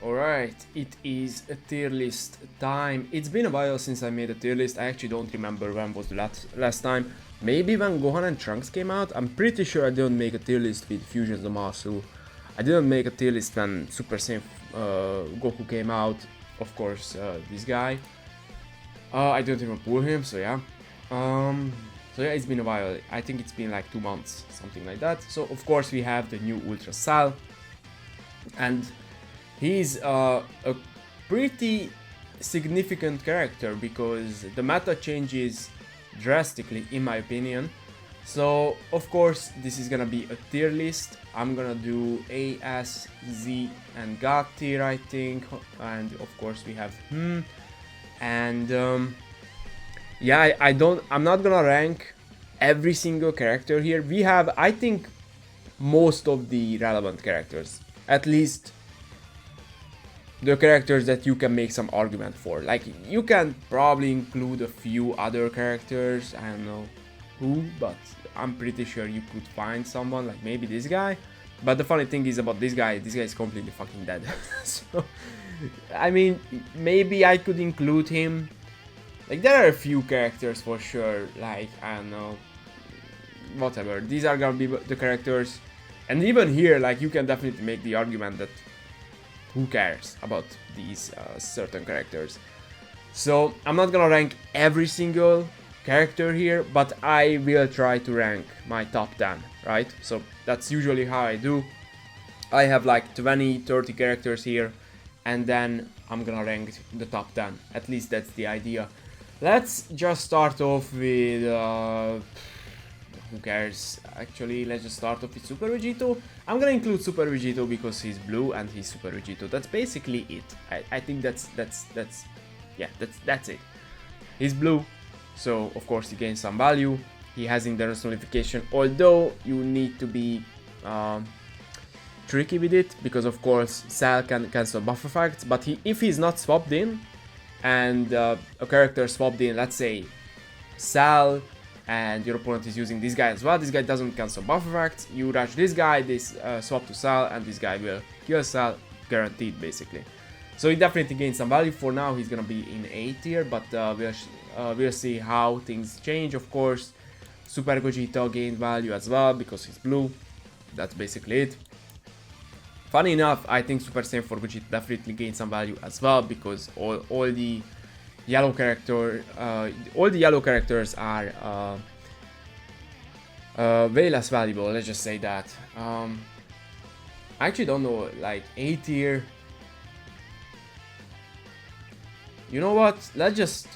Alright, it is a tier list time. It's been a while since I made a tier list. I actually don't remember when was the last time. Maybe when Gohan and Trunks came out. I'm pretty sure I didn't make a tier list with Fusion Zamasu. I didn't make a tier list when Super Saiyan Goku came out. Of course, this guy. I didn't even pull him, so yeah. So yeah, it's been a while. I think it's been like 2 months, something like that. So of course we have the new Ultra Sal. And he's a pretty significant character because the meta changes drastically in my opinion. So of course this is gonna be a tier list. I'm gonna do A, S, Z and God tier I think, and of course we have and yeah, I'm not gonna rank every single character here. We have, I think, most of the relevant characters, at least the characters that you can make some argument for. Like, you can probably include a few other characters, I don't know who, but I'm pretty sure you could find someone, like maybe this guy. But the funny thing is about this guy is completely fucking dead. So, I mean, maybe I could include him. Like, there are a few characters for sure, like, I don't know, whatever. These are gonna be the characters. And even here, like, you can definitely make the argument that who cares about these certain characters. So I'm not gonna rank every single character here, but I will try to rank my top 10, right? So that's usually how I do. I have like 20-30 characters here, and then I'm gonna rank the top 10. At least that's the idea. Let's just start off with who cares? Actually, let's just start off with Super Vegito. I'm gonna include Super Vegito because he's blue and he's Super Vegito. That's basically it. I think that's it. He's blue, so of course he gains some value. He has endurance nullification, although you need to be tricky with it because of course Cell can cancel buff effects. But if he's not swapped in, and a character swapped in, let's say Cell, and your opponent is using this guy as well, this guy doesn't cancel buff effects, you rush this guy, this swap to Sal, and this guy will kill Sal, guaranteed basically. So he definitely gains some value. For now he's gonna be in A tier, but we'll see how things change. Of course, Super Gogeta gained value as well because he's blue. That's basically it. Funny enough, I think Super Saiyan 4 Gogeta definitely gained some value as well because all the yellow characters are way less valuable, let's just say that. I actually don't know, like A tier. You know what? Let's just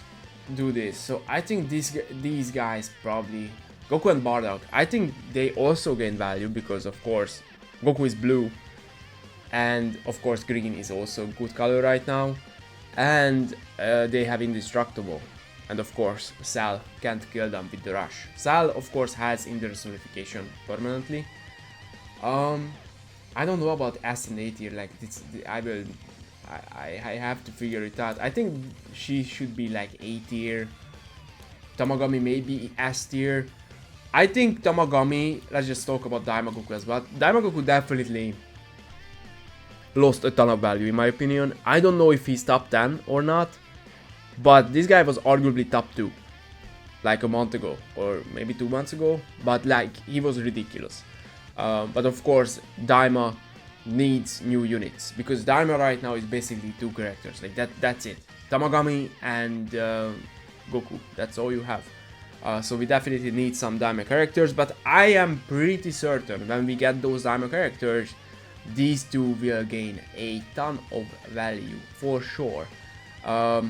do this. So I think these guys probably, Goku and Bardock, I think they also gain value because of course Goku is blue, and of course green is also a good color right now. And they have indestructible, and of course Sal can't kill them with the rush. Sal of course has endurance nullification permanently. I don't know about S and A tier, like this, I have to figure it out. I think she should be like A tier. Tamagami maybe S tier. I think Tamagami, let's just talk about Daimagoku as well. Daimagoku definitely lost a ton of value in my opinion. I don't know if he's top 10 or not, but this guy was arguably top 2 like a month ago or maybe 2 months ago, but like he was ridiculous. But of course Daima needs new units because Daima right now is basically 2 characters, like that's it. Tamagami and Goku, that's all you have. So we definitely need some Daima characters, but I am pretty certain when we get those Daima characters, these two will gain a ton of value for sure. I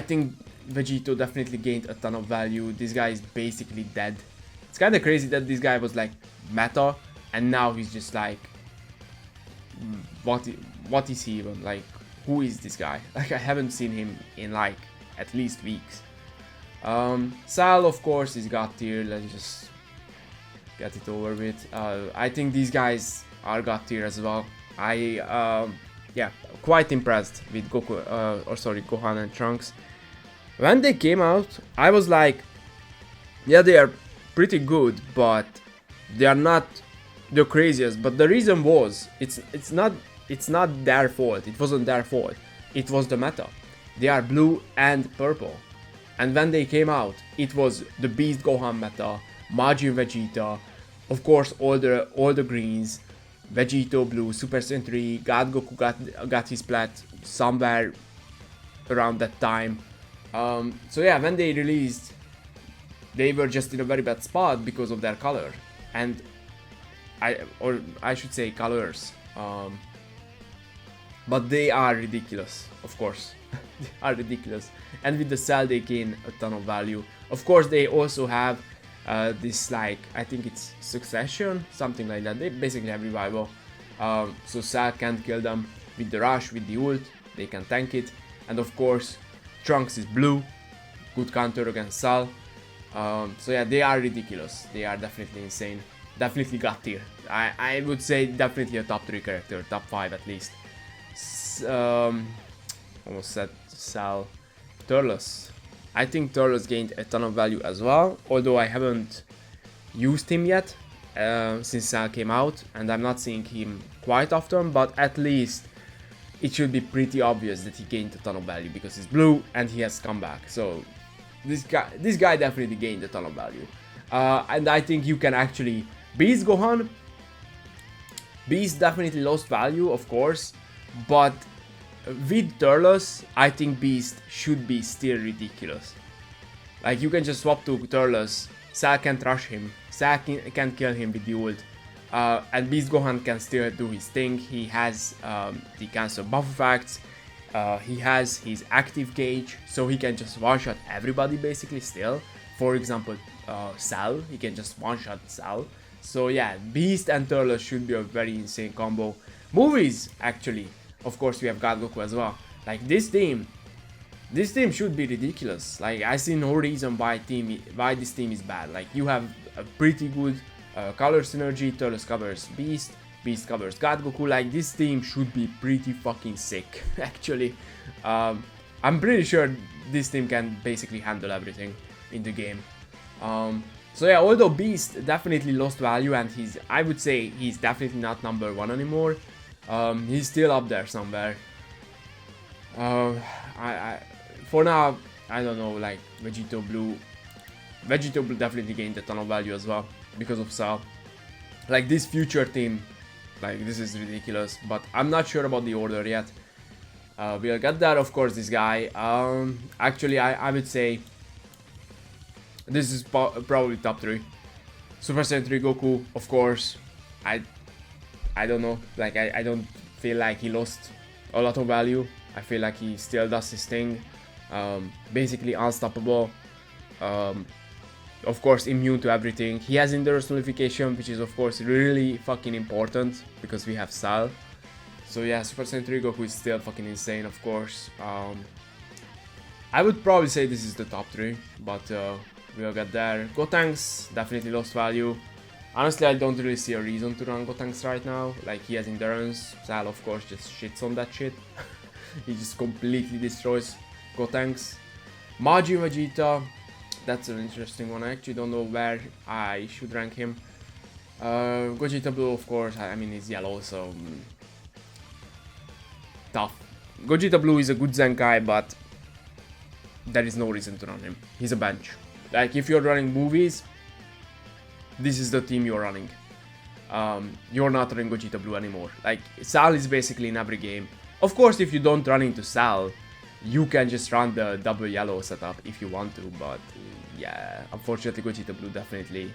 think Vegito definitely gained a ton of value. This guy is basically dead. It's kind of crazy that this guy was like meta and now he's just like, what is he even, like who is this guy? Like I haven't seen him in like at least weeks. Sal of course is God tier. Let's just get it over with. I think these guys are God tier as well. Yeah, quite impressed with Gohan and Trunks. When they came out, I was like, yeah, they are pretty good, but they are not the craziest. But the reason was, it's not it's not their fault. It wasn't their fault. It was the meta. They are blue and purple. And when they came out, it was the Beast Gohan meta, Majin Vegeta, of course all the greens, Vegito blue, Super Saiyan 3, God Goku got his plat somewhere around that time. So yeah, when they released, they were just in a very bad spot because of their color, and I should say colors. But they are ridiculous, of course. They are ridiculous, and with the Cell they gain a ton of value. Of course, they also have this, like, I think it's Succession, something like that. They basically have revival, so Cell can't kill them with the rush, with the ult. They can tank it, and of course, Trunks is blue, good counter against Cell. So yeah, they are ridiculous. They are definitely insane. Definitely God tier. I would say definitely a top 3 character, top 5 at least. Almost said Cell. Turles. I think Turles gained a ton of value as well, although I haven't used him yet since Cell came out, and I'm not seeing him quite often, but at least it should be pretty obvious that he gained a ton of value because he's blue and he has come back. So this guy definitely gained a ton of value. And I think you can actually... Beast Gohan, Beast definitely lost value, of course, but with Turles, I think Beast should be still ridiculous. Like, you can just swap to Turles, Cell can't rush him, Cell can kill him with the ult, and Beast Gohan can still do his thing. He has the cancel buff effects, he has his active gauge, so he can just one-shot everybody basically still. For example, Cell, he can just one-shot Cell. So yeah, Beast and Turles should be a very insane combo. Movies, actually. Of course, we have God Goku as well. Like, this team should be ridiculous. Like, I see no reason why this team is bad. Like, you have a pretty good color synergy. Turles covers Beast, Beast covers God Goku. Like, this team should be pretty fucking sick, actually. I'm pretty sure this team can basically handle everything in the game. So yeah, although Beast definitely lost value, and I would say he's definitely not number 1 anymore. He's still up there somewhere. For now, I don't know, like, Vegito Blue definitely gained a ton of value as well because of Cell. Like, this future team, like, this is ridiculous, but I'm not sure about the order yet. We'll get there. Of course, this guy, actually, I would say this is probably top 3. Super Saiyan 3 Goku, of course. I don't know, like, I don't feel like he lost a lot of value. I feel like he still does his thing. Basically unstoppable. Of course, immune to everything. He has endurance nullification, which is of course really fucking important because we have Cell. So yeah, Super Saiyan 3 Goku is still fucking insane, of course. I would probably say this is the top 3, but we'll get there. Gotenks definitely lost value. Honestly, I don't really see a reason to run Gotenks right now. Like, he has endurance. Cell, of course, just shits on that shit. He just completely destroys Gotenks. Majin Vegeta, that's an interesting one. I actually don't know where I should rank him. Gogeta Blue, of course, I mean, he's yellow, so... tough. Gogeta Blue is a good Zenkai, but there is no reason to run him. He's a bench. Like, if you're running movies, this is the team you're running. You're not running Gogeta Blue anymore. Like, Cell is basically in every game. Of course, if you don't run into Cell, you can just run the double yellow setup if you want to, but yeah, unfortunately Gogeta Blue definitely...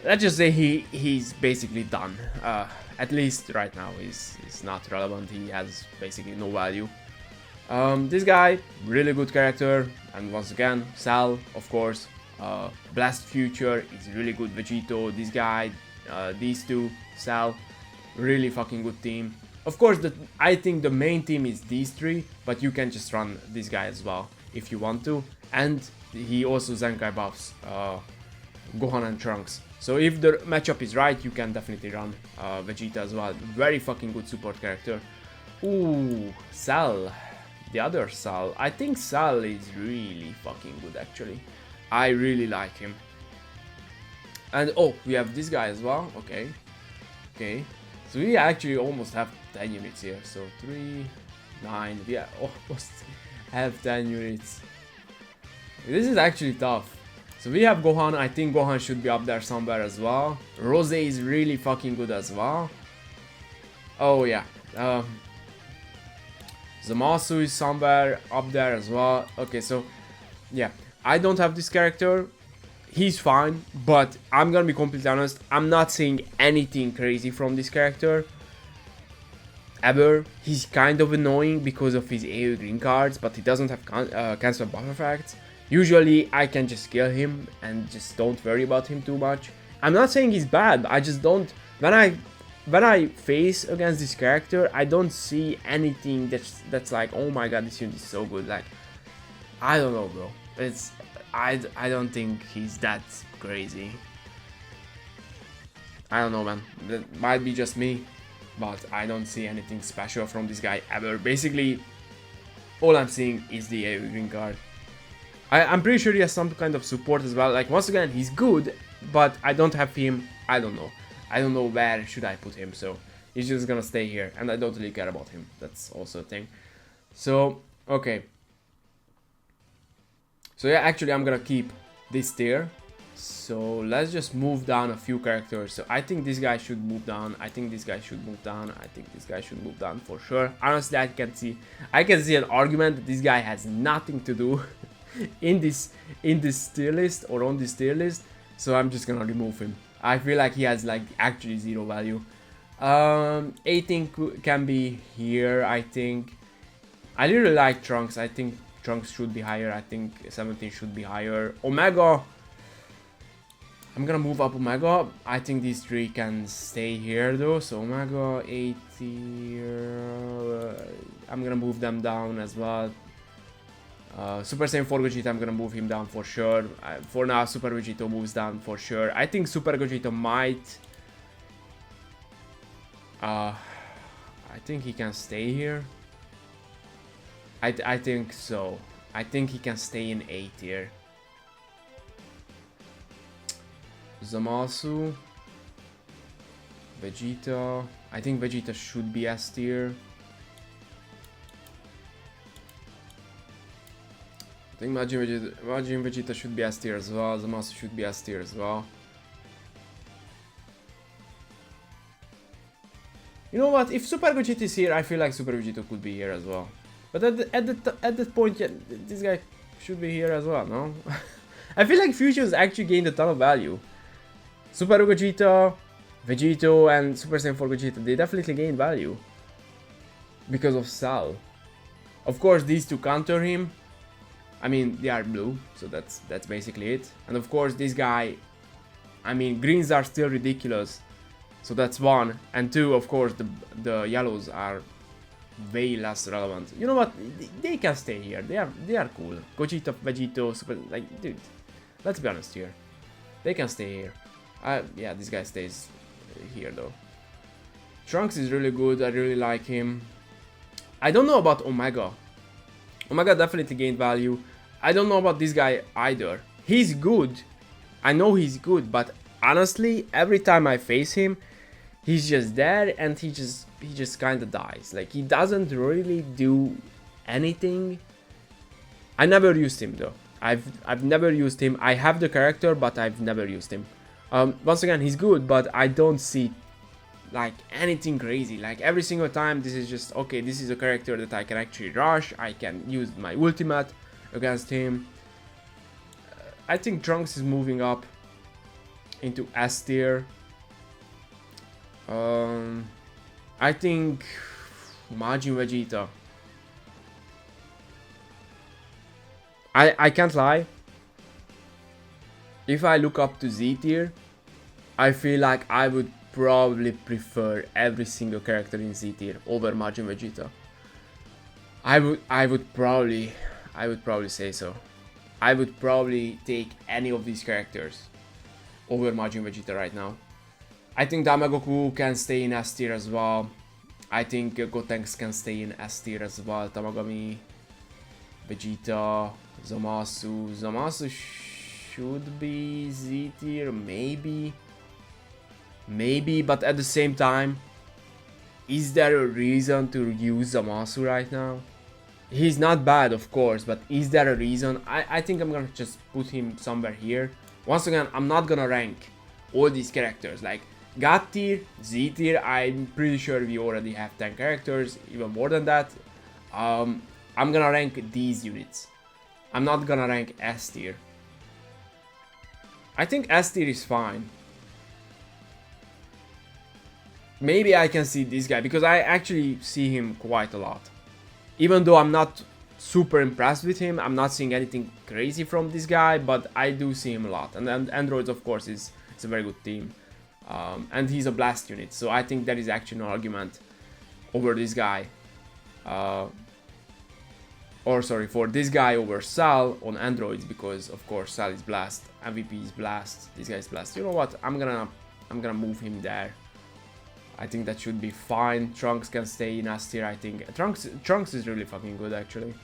Let's just say he's basically done. At least right now, he's not relevant. He has basically no value. This guy, really good character, and once again, Cell, of course. Blast Future is really good. Vegito, this guy, these two, Cell, really fucking good team. Of course, I think the main team is these 3, but you can just run this guy as well if you want to. And he also Zenkai buffs Gohan and Trunks. So if the matchup is right, you can definitely run Vegeta as well. Very fucking good support character. Ooh, Cell. The other Cell. I think Cell is really fucking good, actually. I really like him. And oh, we have this guy as well. Okay. So we actually almost have 10 units here. So 3, 9, we almost have 10 units. This is actually tough. So we have Gohan. I think Gohan should be up there somewhere as well. Rose is really fucking good as well. Oh yeah. Zamasu is somewhere up there as well. Okay, so yeah. I don't have this character. He's fine, but I'm gonna be completely honest. I'm not seeing anything crazy from this character. Ever. He's kind of annoying because of his AoE green cards, but he doesn't have cancel buff effects. Usually I can just kill him and just don't worry about him too much. I'm not saying he's bad, but I just don't, when I face against this character, I don't see anything that's like, oh my god, this unit is so good. Like, I don't know, bro. I don't think he's that crazy. I don't know, man. That might be just me, but I don't see anything special from this guy ever. Basically, all I'm seeing is the AoE green card. I'm pretty sure he has some kind of support as well. Like, once again, he's good, but I don't have him. I don't know. I don't know where should I put him, so he's just gonna stay here, and I don't really care about him. That's also a thing. So, okay. So yeah, actually I'm gonna keep this tier. So let's just move down a few characters. So I think this guy should move down. I think this guy should move down. I think this guy should move down for sure. Honestly, I can see an argument that this guy has nothing to do in this tier list or on this tier list. So I'm just gonna remove him. I feel like he has like actually zero value. 18 can be here. I think I really like Trunks. I think Trunks should be higher. I think 17 should be higher. Omega, I'm gonna move up Omega. I think these three can stay here though. So Omega, 80. I'm gonna move them down as well. Super Saiyan 4 Gogeta, I'm gonna move him down for sure. For now, Super Vegito moves down for sure. I think Super Gogeta might. I think he can stay here. I think so. I think he can stay in A tier. Zamasu, Vegeta. I think Vegeta should be S tier. I think Majin Vegeta should be S tier as well. Zamasu should be S tier as well. You know what? If Super Gogeta is here, I feel like Super Vegeta could be here as well. But at that point, yeah, this guy should be here as well, no? I feel like Fusions actually gained a ton of value. Super Gogeta, Vegito, and Super Saiyan 4 Gogeta, they definitely gained value. Because of Sal. Of course, these two counter him. I mean, they are blue, so that's basically it. And of course, this guy, I mean, greens are still ridiculous. So that's one. And two, of course, the yellows are way less relevant. You know what? They can stay here. They are cool. Gogeta, Vegito, Super, like, dude. Let's be honest here. They can stay here. Yeah, this guy stays here though. Trunks is really good. I really like him. I don't know about Omega. Omega definitely gained value. I don't know about this guy either. He's good. I know he's good, but honestly, every time I face him, he's just there and he just kind of dies. Like, he doesn't really do anything. I never used him though. I've never used him. I have the character, but I've never used him. Once again, he's good, but I don't see like anything crazy. Like, every single time, this is just okay. This is a character that I can actually rush. I can use my ultimate against him. I think Trunks is moving up into S tier. I think Majin Vegeta. I can't lie. If I look up to Z tier, I feel like I would probably prefer every single character in Z tier over Majin Vegeta. I would probably say so. I would probably take any of these characters over Majin Vegeta right now. I think Damagoku can stay in S tier as well. I think Gotenks can stay in S tier as well. Tamagami, Vegeta, Zamasu. Zamasu should be Z tier, maybe, but at the same time, is there a reason to use Zamasu right now? He's not bad, of course, but is there a reason? I think I'm gonna just put him somewhere here. Once again, I'm not gonna rank all these characters. Like, God tier, Z tier, I'm pretty sure we already have 10 characters, even more than that. I'm gonna rank these units. I'm not gonna rank S tier. I think S tier is fine. Maybe I can see this guy, because I actually see him quite a lot. Even though I'm not super impressed with him, I'm not seeing anything crazy from this guy, but I do see him a lot. And then Androids, of course, is a very good team. And he's a blast unit, so I think there is actually no argument over this guy. Or sorry, for this guy over Sal on Androids, because of course Sal is blast, MVP is blast, this guy is blast. You know what? I'm gonna move him there. I think that should be fine. Trunks can stay in S tier, I think. Trunks is really fucking good, actually.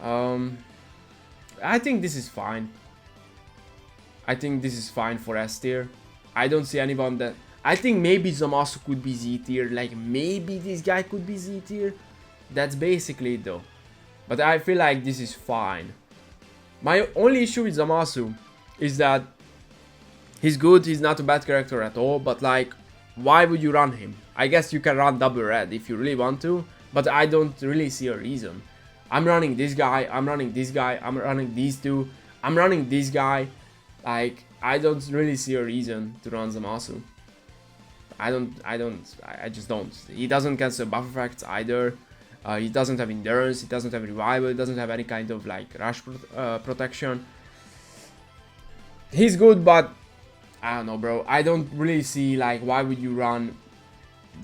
I think this is fine. I think this is fine for S tier. I don't see anyone that... I think maybe Zamasu could be Z tier. Like, maybe this guy could be Z tier. That's basically it, though. But I feel like this is fine. My only issue with Zamasu is that he's good. He's not a bad character at all. But, like, why would you run him? I guess you can run double red if you really want to, but I don't really see a reason. I'm running this guy, I'm running this guy, I'm running these two, I'm running this guy. Like, I don't really see a reason to run Zamasu. I just don't. He doesn't cancel buff effects either. He doesn't have endurance, he doesn't have revival, he doesn't have any kind of like rush protection. He's good, but I don't know, bro. I don't really see, like, why would you run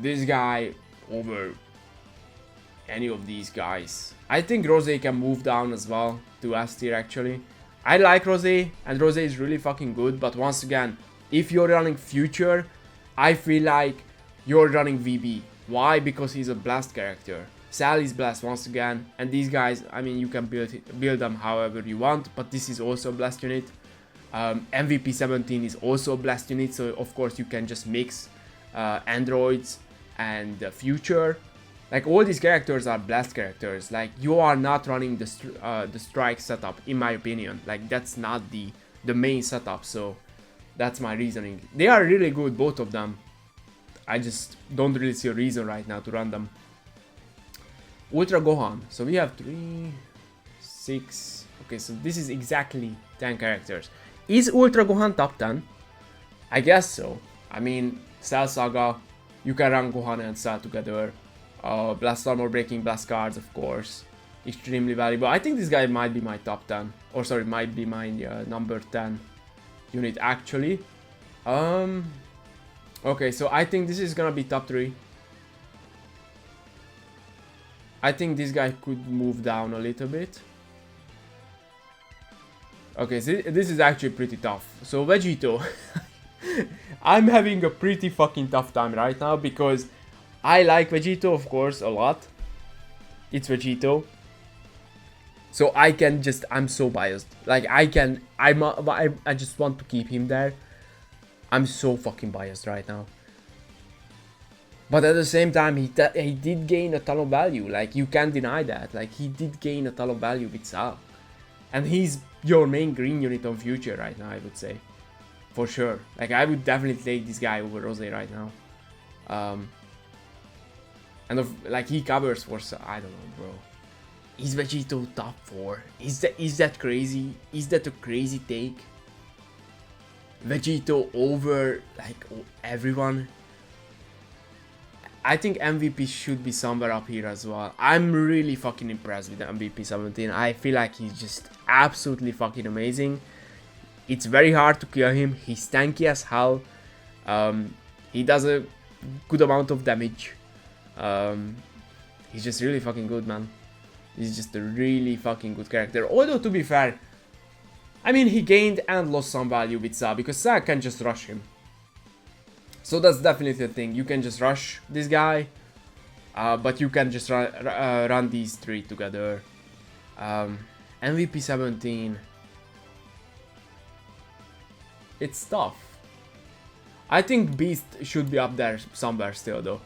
this guy over any of these guys. I think Rose can move down as well to S tier, actually. I like Rose, and Rose is really fucking good, but once again, if you're running Future, I feel like you're running VB. Why? Because he's a blast character. Sal is blast once again, and these guys, I mean, you can build them however you want, but this is also a blast unit. MVP 17 is also a blast unit, so of course you can just mix androids and Future. Like, all these characters are blast characters. Like, you are not running the strike setup, in my opinion. Like, that's not the main setup, so that's my reasoning. They are really good, both of them. I just don't really see a reason right now to run them. Ultra Gohan. So we have 3, 6. Okay, so this is exactly 10 characters. Is Ultra Gohan top 10? I guess so. I mean, Cell Saga, you can run Gohan and Cell together. Blast Armor Breaking Blast cards, of course. Extremely valuable. I think this guy might be my top 10. Or sorry, might be my number 10 unit, actually. Okay, so I think this is gonna be top 3. I think this guy could move down a little bit. Okay, so this is actually pretty tough. So Vegito, I'm having a pretty fucking tough time right now because I like Vegito, of course, a lot. It's Vegito. So I can just, I'm so biased. Like, I just want to keep him there. I'm so fucking biased right now. But at the same time, he did gain a ton of value. Like, you can't deny that. Like, he did gain a ton of value with Sal. And he's your main green unit on Future right now, I would say. For sure. Like, I would definitely take this guy over Rose right now. Like, he covers for, I don't know, bro. Is Vegito top 4? Is that crazy? Is that a crazy take? Vegito over, like, everyone? I think MVP should be somewhere up here as well. I'm really fucking impressed with the MVP 17. I feel like he's just absolutely fucking amazing. It's very hard to kill him. He's tanky as hell. He does a good amount of damage. He's just really fucking good, man. He's just a really fucking good character. Although, to be fair, I mean, he gained and lost some value with Sa, because Sa can just rush him. So that's definitely a thing. You can just rush this guy, but you can just run these 3 together. MVP 17. It's tough. I think Beast should be up there somewhere still, though.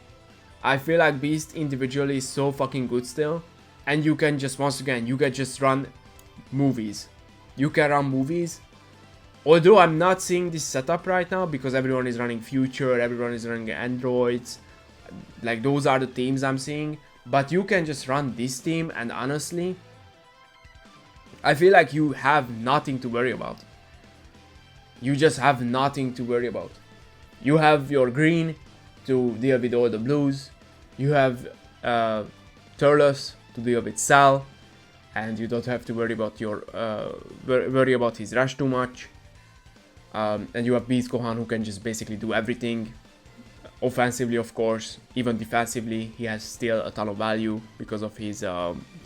I feel like Beast individually is so fucking good still. And you can just, once again, you can just run movies. You can run movies. Although I'm not seeing this setup right now because everyone is running Future, everyone is running Androids. Like, those are the teams I'm seeing. But you can just run this team, and honestly, I feel like you have nothing to worry about. You just have nothing to worry about. You have your green to deal with all the blues. You have Turles to deal with Sal, and you don't have to worry about your worry about his rush too much. And you have Beast Gohan, who can just basically do everything. Offensively, of course, even defensively, he has still a ton of value because of his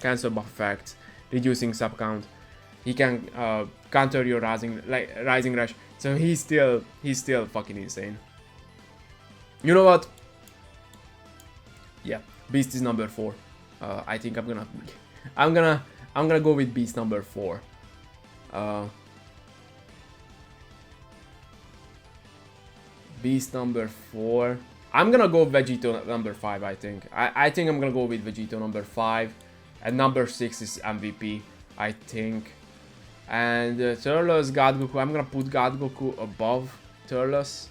cancel buff effect, reducing sub count. He can counter your rising rush, so he's still fucking insane. You know what? Yeah, Beast is number 4. I think I'm gonna go with Beast number 4. Beast number 4. I'm gonna go Vegito number 5, I think. I think I'm gonna go with Vegito number 5. And number 6 is MVP, I think. And Turles, God Goku. I'm gonna put God Goku above Turles.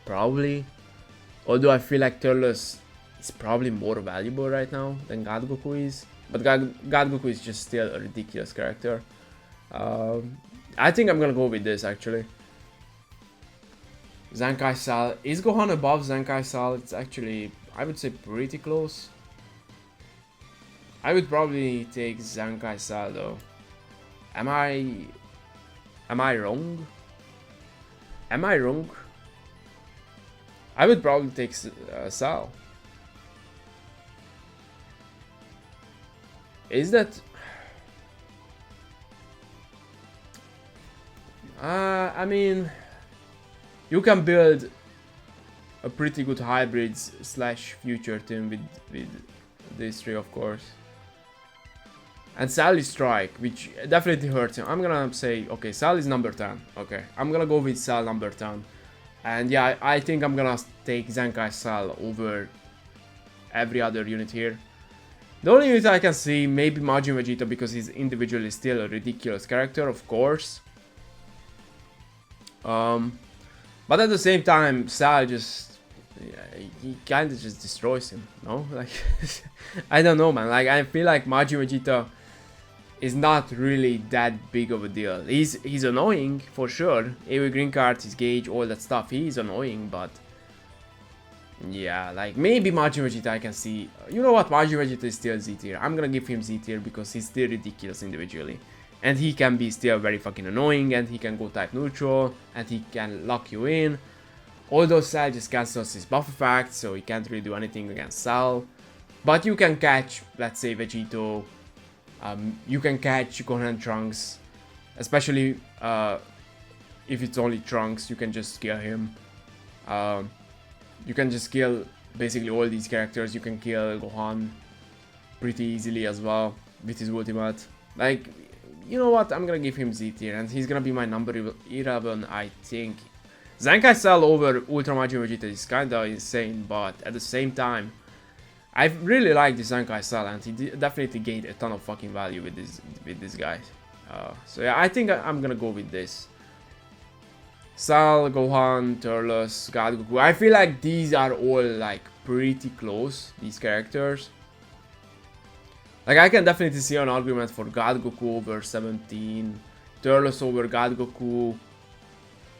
Probably. Although I feel like Turles is probably more valuable right now than God Goku is. But God Goku is just still a ridiculous character. I think I'm gonna go with this actually. Zenkai Sal. Is Gohan above Zenkai Sal? It's actually, I would say, pretty close. I would probably take Zenkai Sal though. Am I wrong? Am I wrong? I would probably take Sal. Is that... I mean... You can build a pretty good hybrids slash future team with these three, of course. And Sal is Strike, which definitely hurts him. I'm gonna say, okay, Sal is number 10. Okay, I'm gonna go with Sal number 10. And yeah, I think I'm gonna take Zenkai Sal over every other unit here. The only unit I can see, maybe Majin Vegeta, because he's individually still a ridiculous character, of course. But at the same time, Sal just... Yeah, he kinda just destroys him, no? Like, I don't know, man. Like, I feel like Majin Vegeta is not really that big of a deal. He's annoying, for sure. AoE green card, his gauge, all that stuff. He's annoying, but... Yeah, like, maybe Majin Vegeta I can see... You know what? Majin Vegeta is still Z tier. I'm gonna give him Z tier because he's still ridiculous individually. And he can be still very fucking annoying, and he can go type neutral, and he can lock you in. Although Sal just cancels his buff effect, so he can't really do anything against Sal. But you can catch, let's say, Vegito. You can catch Gohan Trunks. Especially if it's only Trunks, you can just kill him. You can just kill basically all these characters. You can kill Gohan pretty easily as well with his ultimate. Like... You know what, I'm gonna give him Z tier, and he's gonna be my number 11, I think. Zenkai Cell over Ultra Majin Vegeta is kinda insane, but at the same time, I really like this Zenkai Cell, and he definitely gained a ton of fucking value with this guy. So yeah, I think I'm gonna go with this. Cell, Gohan, Turles, God Goku. I feel like these are all like pretty close, these characters. Like, I can definitely see an argument for God Goku over 17, Turles over God Goku,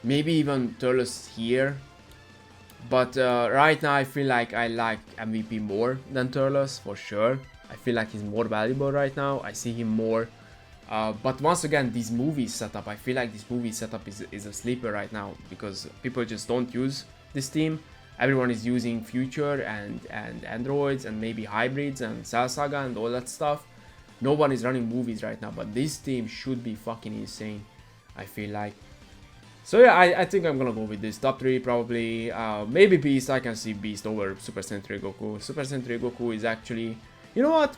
maybe even Turles here. But right now I feel like I like MVP more than Turles, for sure. I feel like he's more valuable right now, I see him more. But once again, this movie setup, I feel like this movie setup is a sleeper right now, because people just don't use this team. Everyone is using Future and Androids and maybe Hybrids and Cell Saga and all that stuff. No one is running movies right now, but this team should be fucking insane, I feel like. So yeah, I think I'm gonna go with this. Top 3 probably, maybe Beast. I can see Beast over Super Sentai Goku. Super Sentai Goku is actually... You know what?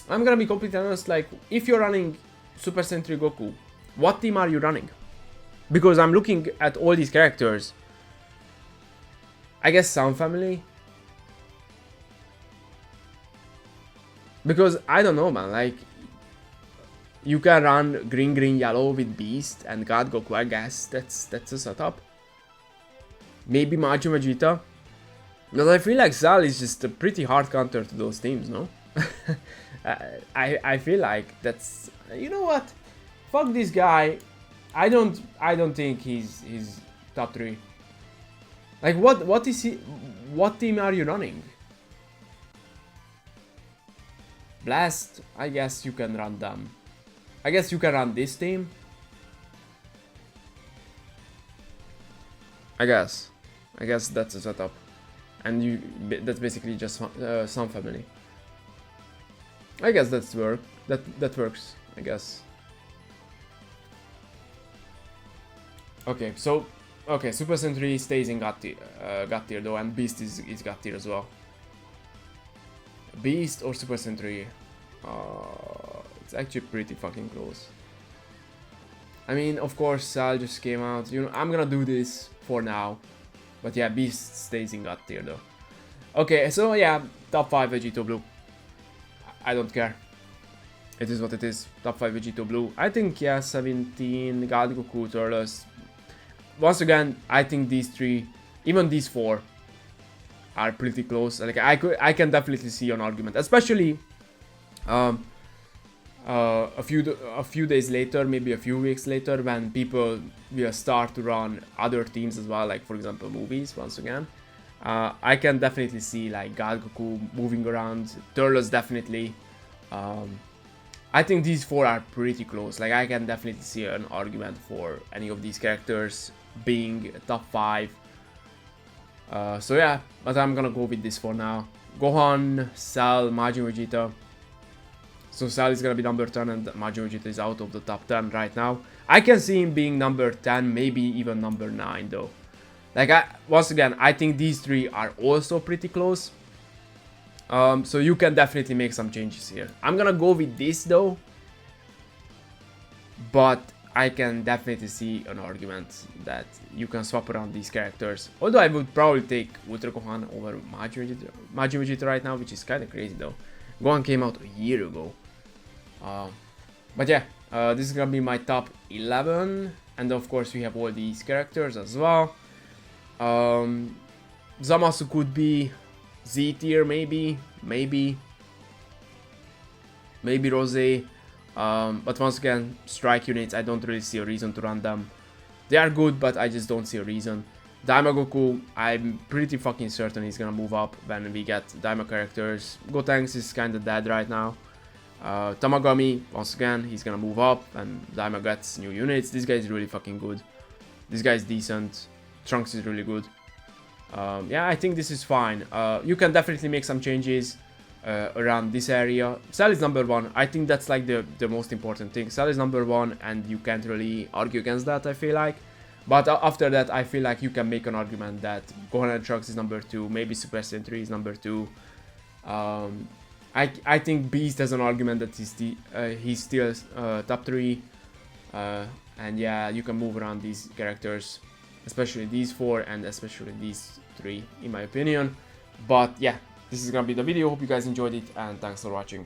I'm gonna be completely honest, like, if you're running Super Sentai Goku, what team are you running? Because I'm looking at all these characters. I guess Sound Family. Because I don't know, man, like you can run green, green, yellow with Beast and God Goku, I guess that's a setup. Maybe Majin Vegeta. But I feel like Cell is just a pretty hard counter to those teams, no? I feel like that's, you know what? Fuck this guy. I don't think he's top 3. Like what is he, what team are you running? Blast, I guess you can run them. I guess you can run this team. I guess that's a setup. And that's basically just some family. I guess that works, I guess. Okay, so Super Sentry stays in God tier though, and Beast is God tier as well. Beast or Super Sentry? It's actually pretty fucking close. I mean, of course, Sal just came out. You know, I'm gonna do this for now. But yeah, Beast stays in God tier though. Okay, so yeah, top 5 Vegito Blue. I don't care. It is what it is. Top 5 Vegito Blue. I think, yeah, 17, God Goku, Turles. Once again, I think these 3, even these 4, are pretty close. Like I can definitely see an argument, especially a few days later, maybe a few weeks later, when people will start to run other teams as well, like for example movies. Once again, I can definitely see like God Goku moving around. Turles definitely. I think these 4 are pretty close. Like I can definitely see an argument for any of these characters being top 5. So yeah, but I'm gonna go with this for now. Gohan, Cell, Majin Vegeta. So Cell is gonna be number 10 and Majin Vegeta is out of the top 10 right now. I can see him being number 10, maybe even number 9 though. Like once again, I think these 3 are also pretty close. So you can definitely make some changes here. I'm gonna go with this though. But I can definitely see an argument that you can swap around these characters. Although I would probably take Ultra Gohan over Majin Vegeta right now, which is kind of crazy though. Gohan came out a year ago. But yeah, this is gonna be my top 11. And of course we have all these characters as well. Zamasu could be Z tier maybe Rose. But once again, strike units, I don't really see a reason to run them. They are good, but I just don't see a reason. Daima Goku, I'm pretty fucking certain he's gonna move up when we get Daima characters. Gotenks is kinda dead right now. Tamagami, once again, he's gonna move up and Daima gets new units. This guy is really fucking good. This guy is decent. Trunks is really good. Yeah, I think this is fine. You can definitely make some changes around this area. Cell is number 1. I think that's like the most important thing. Cell is number 1 and you can't really argue against that, I feel like. But after that, I feel like you can make an argument that Gohan and Trunks is number 2. Maybe Super Sentry is number 2. I think Beast has an argument that he's still top 3. And yeah, you can move around these characters. Especially these 4 and especially these 3 in my opinion. But yeah, this is gonna be the video. Hope you guys enjoyed it and thanks for watching.